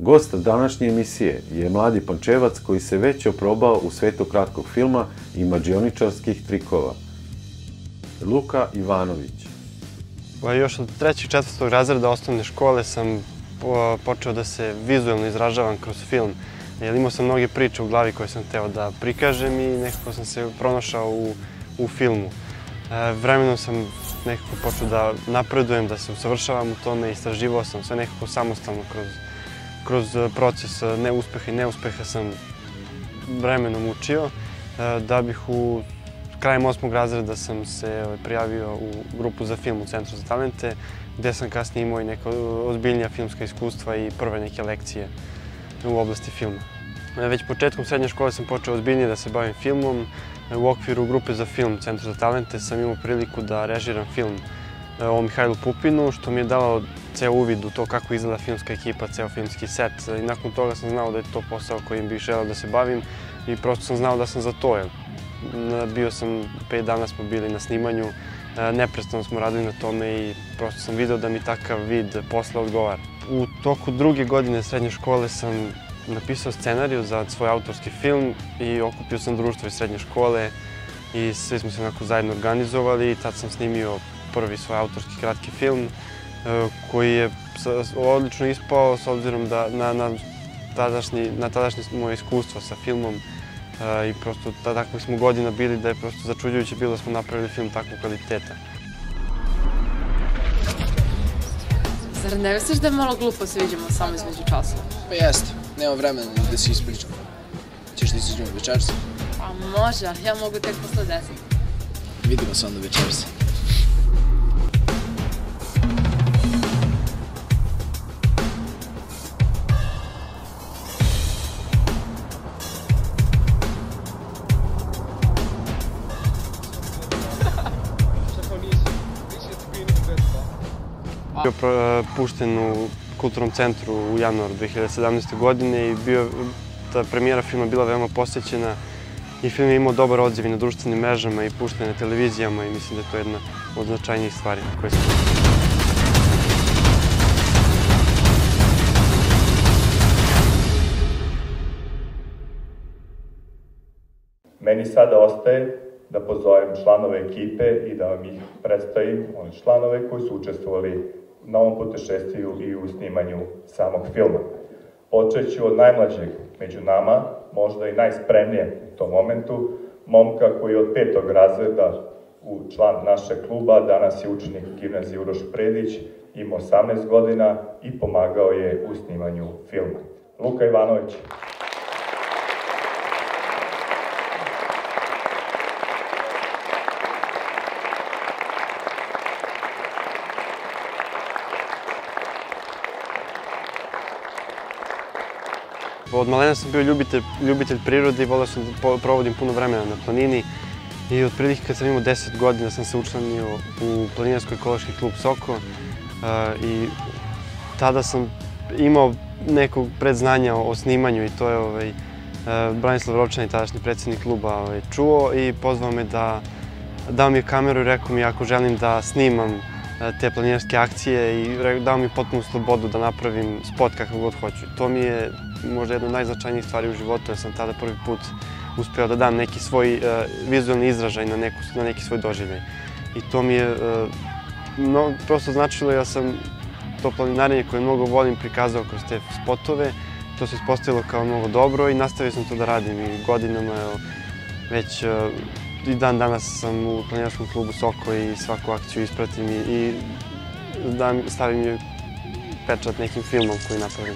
Gost današnje emisije je mladi Pančevac koji se već oprobao u svetu kratkog filma i mađioničarskih trikova. Luka Ivanović. Još od 3. i 4. razreda osnovne škole sam počeo da se vizualno izražavam kroz film. Jer imao sam mnoge priče u glavi koje sam hteo da prikažem i nekako sam se pronašao u filmu. Vremenom sam nekako počeo da napredujem, da se usavršavam u tome, istraživao sam sve nekako samostalno kroz proces neuspeha i neuspeha sam vremenom učio, da bih krajem 8. razreda sam se prijavio u grupu za film u Centru za talente, gde sam kasnije imao i neka ozbiljnija filmska iskustva i prve neke lekcije u oblasti filma. Već početkom srednje škole sam počeo ozbiljnije da se bavim filmom. U okviru grupe za film Centru za talente sam imao priliku da režiram film o Mihajlu Pupinu, što mi je dalo ceo uvid u to kako izgleda filmska ekipa, ceo filmski set. I nakon toga sam znao da je to posao kojim bih želeo da se bavim i prosto sam znao da sam za to. Bio sam, 5 dana smo bili na snimanju, neprestano smo radili na tome i prosto sam video da mi takav vid posla odgovara. U toku 2. godine srednje škole sam napisao scenariju za svoj autorski film i okupio sam društvo iz srednje škole i svi smo se onako zajedno organizovali i tad sam snimio prvi svoj autorski kratki film koji je odlično ispao s obzirom na tadašnje moje iskustvo sa filmom i prosto takvih smo godina bili da je prosto začuđujuće bilo da smo napravili film takvog kvaliteta. Zar ne misliš da je malo glupo se vidimo samo između časova? Pa jeste, nema vremena da se ispričamo. Ćeš da izađemo večeras? Pa može, ali ja mogu tek posle 10. Vidimo se onda večeras. Bio pušten u Kulturnom centru u januaru 2017. godine i ta premijera filma bila veoma posjećena i film je imao dobar odziv i na društvenim mrežama i pušten na televizijama i mislim da je to jedna od značajnijih stvari koje sam... Meni sada ostaje da pozovem članove ekipe i da vam ih predstavim, one članove koji su učestvovali na ovom putešestviju i u snimanju samog filma. Počeću od najmlađeg među nama, možda i najspremnije u tom momentu, momka koji je od 5. razreda član našeg kluba, danas je učenik gimnazije Uroš Predić, ima 18 godina i pomagao je u snimanju filma. Luka Ivanović. Od malena sam bio ljubitelj prirode i voleo sam da provodim puno vremena na planini i otprilike kad sam imao 10 godina sam se učlanio u Planinarsko-ekološki klub Soko i tada sam imao nekog predznanja o snimanju i to je Branislav Rovčani, tadašnji predsjednik kluba, čuo i pozvao me dao mi je kameru i rekao mi ako želim da snimam te planinarske akcije i dao mi potpunu slobodu da napravim spot kakav god hoću. To mi je možda jedna od najznačajnijih stvari u životu jer sam tada prvi put uspeo da dam neki svoj vizualni izražaj na neki svoj doživljaj. I to mi je prosto značilo jer sam to planinarenje koje mnogo volim prikazao kroz te spotove. To se ispostavilo kao mnogo dobro i nastavio sam to da radim i godinama već i dan danas sam u planinarskom klubu Soko i svaku akciju ispratim i stavim joj pečat nekim filmom koji napravim.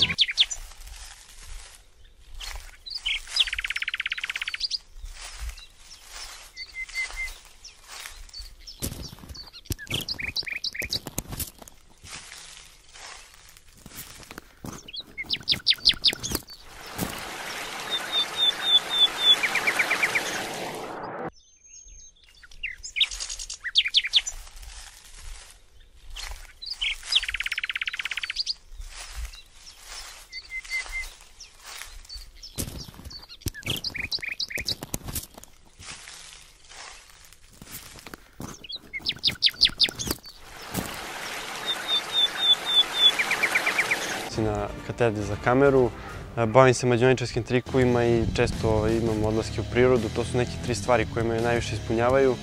na katedri za kameru. Bavim se mađioničarskim trikovima i često imam odlaske u prirodu. To su neke 3 stvari koje me najviše ispunjavaju.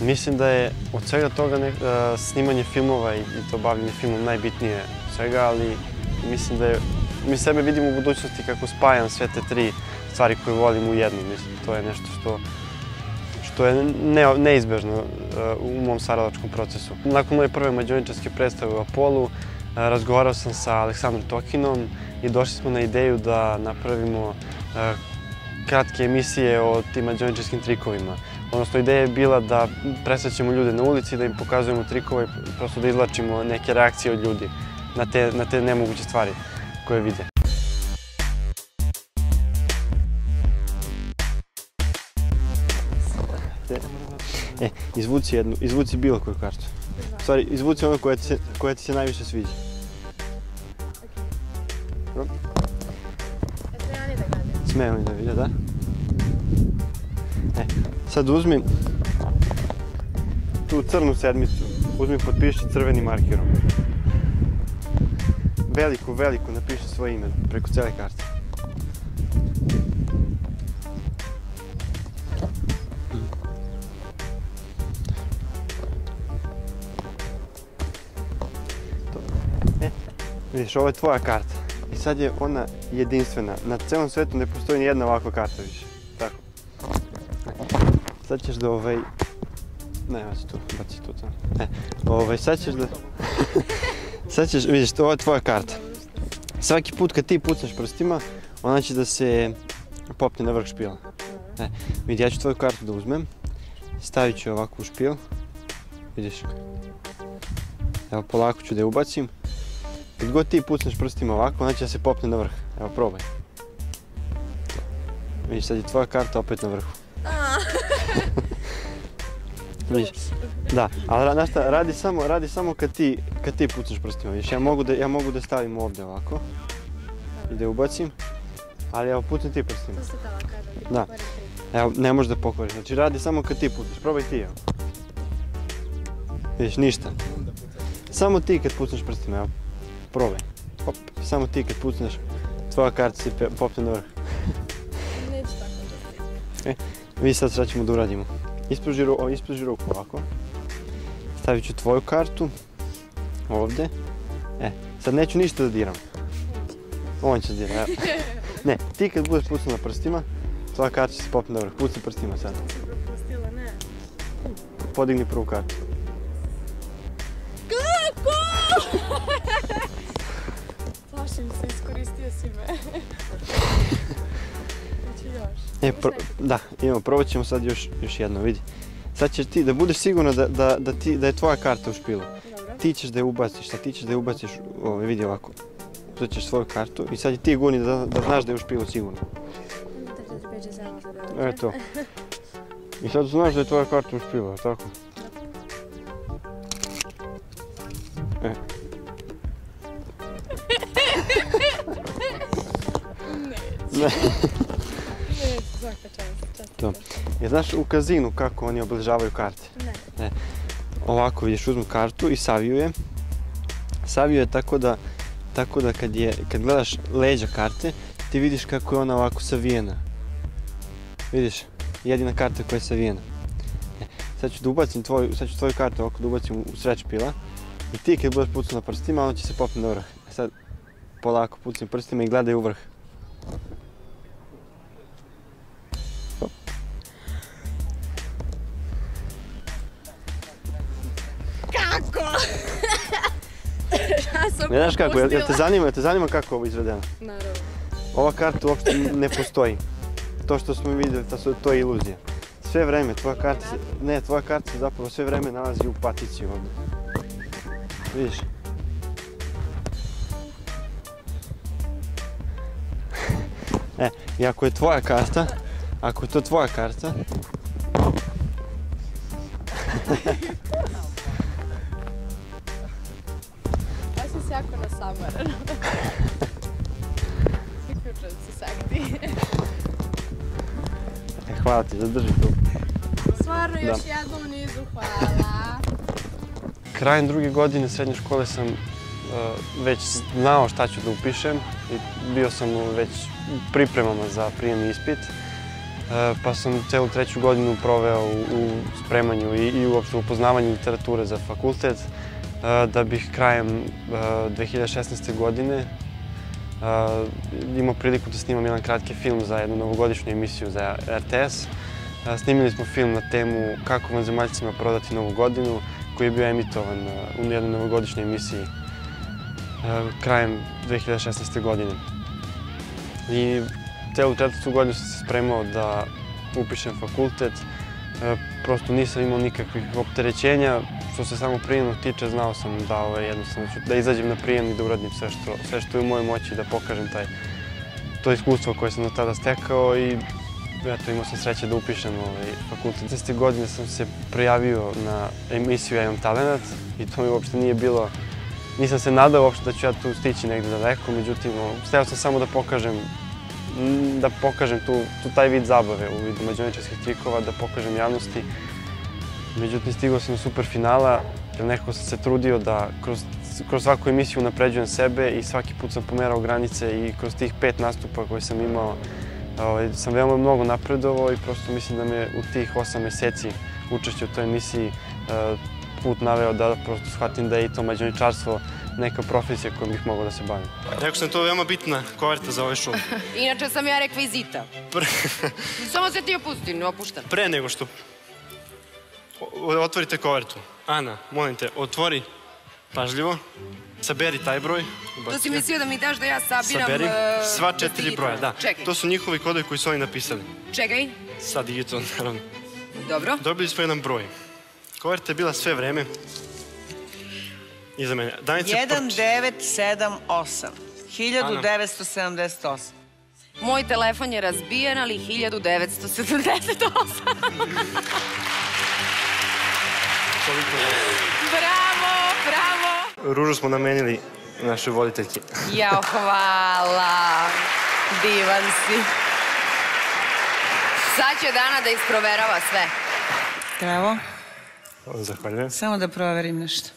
Mislim da je od svega toga snimanje filmova i to bavljenje filmom najbitnije svega, ali mislim da mi sebe vidim u budućnosti kako spajam sve te 3 stvari koje volim u jednu. Mislim, to je nešto što je neizbežno u mom stvaralačkom procesu. Nakon moje prve mađioničarske predstave u Apolu, razgovarao sam sa Aleksandrom Tokinom i došli smo na ideju da napravimo kratke emisije o tim mađioničarskim trikovima. Odnosno, ideja je bila da presrećemo ljude na ulici, da im pokazujemo trikove, prosto da izvlačimo neke reakcije od ljudi na te nemoguće stvari koje vide. Izvuci bilo koju kartu. U stvari, izvuci ono koja ti se najviše sviđa. Sme oni da vide, da? Sad uzmi tu crnu sedmicu, uzmi potpiši crvenim markerom. Veliko napiši svoje ime preko cele karte. Vidiš, ovo je tvoja karta i sad je ona jedinstvena. Na celom svetu ne postoji ni jedna ovakva karta više. Tako. Sad ćeš da ne, baci tu, sad ćeš da... Sad ćeš, vidiš, ovo je tvoja karta. Svaki put kad ti pucneš prstima, ona će da se popne na vrh špila. Vidi, ja ću tvoju kartu da uzmem, stavit ću ovako u špil, vidiš. Evo, polako ću da je ubacim. Kad god ti pucneš prstima ovako, ona će da se popne na vrh. Evo, probaj. Vidiš, sad je tvoja karta opet na vrhu. Vidiš, da, ali znaš šta, radi samo kad ti pucneš prstima, vidiš, ja mogu da stavim ovdje ovako i da je ubacim, ali evo pucni ti prstima. Da, evo, ne možeš da pokvariš, znači radi samo kad ti pucneš, probaj ti, evo. Vidiš, ništa. Samo ti kad pucneš prstima, evo, probaj. Hop, samo ti kad pucneš, tvoja karta se popne na vrh. Neću tako da. Vidi sad šta ćemo da uradimo. Ispruži ruku ovako. Stavit ću tvoju kartu ovdje. Sad neću ništa da diram. On će dira, evo. Ne, ti kad budeš pucnula prstima, tvoja karta će se popne na vrh. Pucni prstima sad. Propustila, ne. Podigni prvu kartu. Kako? Plašim se, iskoristio si me. Da, probat ćemo sad još jedno, vidi. Sad ćeš ti, da budeš sigurna da je tvoja karta u špilu. Ti ćeš da je ubaciš, vidi ovako. Uzet ćeš svoju kartu i sad je ti gurni da znaš da je u špilu sigurno. Eto. I sad znaš da je tvoja karta u špilu, tako? Ne. Je znaš u kazinu kako oni obilježavaju karte? Ne. Ovako vidiš, uzmu kartu i saviju je. Saviju je tako da kad gledaš leđa karte, ti vidiš kako je ona ovako savijena. Vidiš, jedina karta koja je savijena. Sad ću tvoju kartu ovako da ubacim u sred špila i ti kad budeš pucnula prstima, ona će se popne na vrh. Sad polako pucni prstima i gledaj u vrh. Ne znaš kako, jel te zanima kako je ovo izvedeno? Naravno. Ova karta uopšte ne postoji. To što smo vidjeli, to je iluzija. Sve vreme, tvoja karta se zapravo sve vreme nalazi u patici ovdje. Vidiš? I ako je tvoja karta, ako je to tvoja karta, Ja sam se jako nasamarana. Zaključujem se sakti. Hvala ti, zadrži tu. Stvarno, još jednom nizu hvala. Krajem druge godine srednje škole sam već znao šta ću da upišem i bio sam već u pripremama za prijemni ispit. Pa sam celu 3. godinu proveo u spremanju i uopšte u upoznavanju literature za fakultet, da bih krajem 2016. godine imao priliku da snimam jedan kratki film za jednu novogodišnju emisiju za RTS. Snimili smo film na temu kako vanzemaljcima prodati novu godinu, koji je bio emitovan u jednoj novogodišnjoj emisiji krajem 2016. godine. I celu 4. godinu sam se spremao da upišem fakultet. Prosto nisam imao nikakvih opterećenja. Što se samo prijemnog tiče, znao sam da jednostavno ću da izađem na prijem i da uradim sve što je u mojoj moći da pokažem to iskustvo koje sam do tada stekao i eto, imao sam sreće da upišem fakultet. 10. godine sam se prijavio na emisiju Ja imam talenat i to mi uopšte nije bilo, nisam se nadao uopšte da ću ja tu stići negde daleko, međutim, hteo sam samo da pokažem taj vid zabave u vidu mađioničarskih trikova, da pokažem javnosti. Međutim, stigao sam do superfinala, jer nekako sam se trudio da kroz svaku emisiju unapređujem sebe i svaki put sam pomerao granice i kroz tih 5 nastupa koje sam imao sam veoma mnogo napredovao i prosto mislim da me u tih 8 meseci učešća u toj emisiji put naveo da prosto shvatim da je i to mađioničarstvo neka profesija kojom bih mogao da se bavim. Rekao sam, to je veoma bitna koverta za ovaj šov. Inače sam ja rekvizita. Samo se ti opusti, ne opuštam. Pre nego što otvorite kovertu. Ana, molim te, otvori pažljivo, saberi taj broj. To si mislio da mi daš da ja sabiram... Saberi sva 4 broja, da. Čekaj. To su njihovi kodovi koji su oni napisali. Čekaj. Sad digitalno, naravno. Dobro. Dobili smo jedan broj. Koverta je bila sve vreme iza mene. 1978. 1978. Moj telefon je razbijen, ali 1978. Bravo, bravo! Ružu smo namenili našoj voditeljki. Jao, hvala! Divan si. Sad će Dana da isproverava sve. Bravo. Zahvaljujem. Samo da proverim nešto.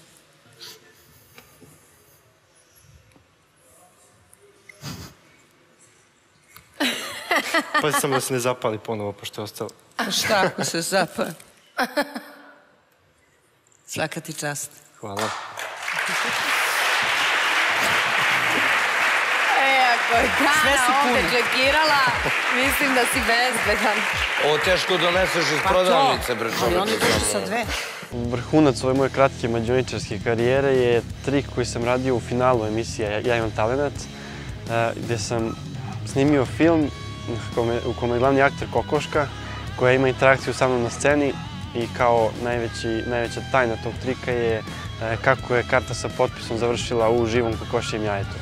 Pazi samo da se ne zapali ponovo, pošto je ostalo. Pa šta ako se zapali? Svaka ti čast. Hvala. Ako je Dana ovde džekirala, mislim da si bezbedan. Ovo teško doneseš iz prodavnice, bre čoveče. Ali oni došli sa 2. Vrhunac ove moje kratke mađioničarske karijere je trik koji sam radio u finalu emisije Ja imam talenat, gde sam snimio film u kome je glavni akter kokoška, koja ima interakciju sa mnom na sceni i kao najveća tajna tog trika je kako je karta sa potpisom završila u živom kokošijem jajetu.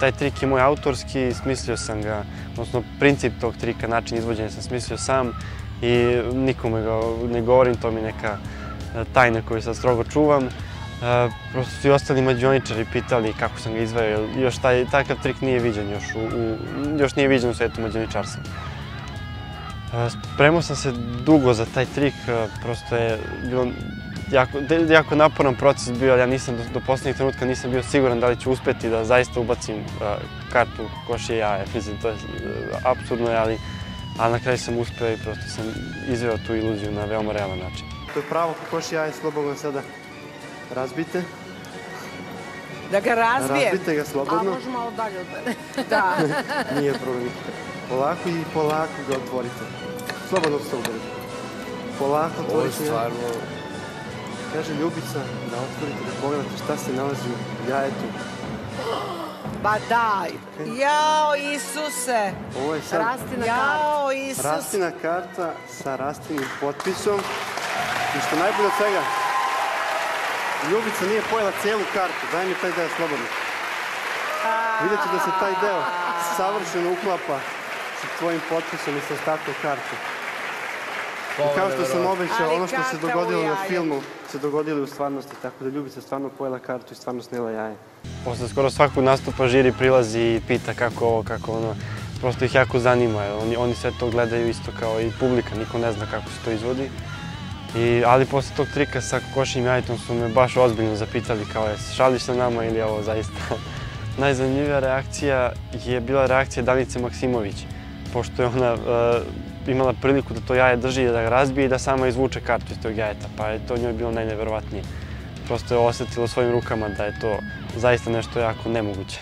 Taj trik je moj autorski, smislio sam ga, odnosno princip tog trika, način izvođenja sam smislio sam i nikome ga ne govorim, to mi je neka tajna koju sad strogo čuvam. Prosto su i ostali mađioničari pitali kako sam ga izveo, jer još takav trik nije viđen još nije viđen u svetu mađioničarstva. Spremao sam se dugo za taj trik, prosto je bilo jako naporan proces bio, ali ja nisam do poslednjeg trenutka nisam bio siguran da li ću uspeti da zaista ubacim kartu u košije jaje. Mislim, to je apsurdno, ali na kraju sam uspeo i prosto sam izveo tu iluziju na veoma realan način. To je pravo kokošije jaje, slobodno sada razbijte. Da ga razbijem? Razbijte ga slobodno. A može malo dalje od mene. Da. Nije problem nikakav. Polako i polako ga otvorite. Slobodno se udarite. Polako otvorite. Ovo je stvarno... Kaže Ljubica da otvorite, da pogledate šta se nalazi u jajetu. Ba daj! Jao, Isuse! Ovo je sad... Rastina karta. Jao, Isuse! Rastina karta sa Rastinim potpisom. I što najbolje od svega, Ljubica nije pojela cijelu kartu. Daj mi taj deo slobodno. Vidjet ću da se taj deo savršeno uklapa sa tvojim potpisom i sa ostatkom karte. I kao što sam obećao, ono što se dogodilo na filmu se dogodilo u stvarnosti, tako da Ljubica stvarno pojela kartu i stvarno snila jaje. Posle skoro svakog nastupa žiri prilazi i pita kako ovo, kako ono. Prosto ih jako zanima, oni sve to gledaju isto kao i publika, niko ne zna kako se to izvodi. Ali posle tog trika sa kokošijim jajetom su me baš ozbiljno zapitali kao je šališ sa nama ili je ovo zaista. Najzanimljivija reakcija je bila reakcija Danice Maksimović, pošto je ona imala priliku da to jaje drži, da ga razbije i da sama izvuče kartu iz tog jajeta, pa je to njoj bilo najneverovatnije. Prosto je osetila svojim rukama da je to zaista nešto jako nemoguće.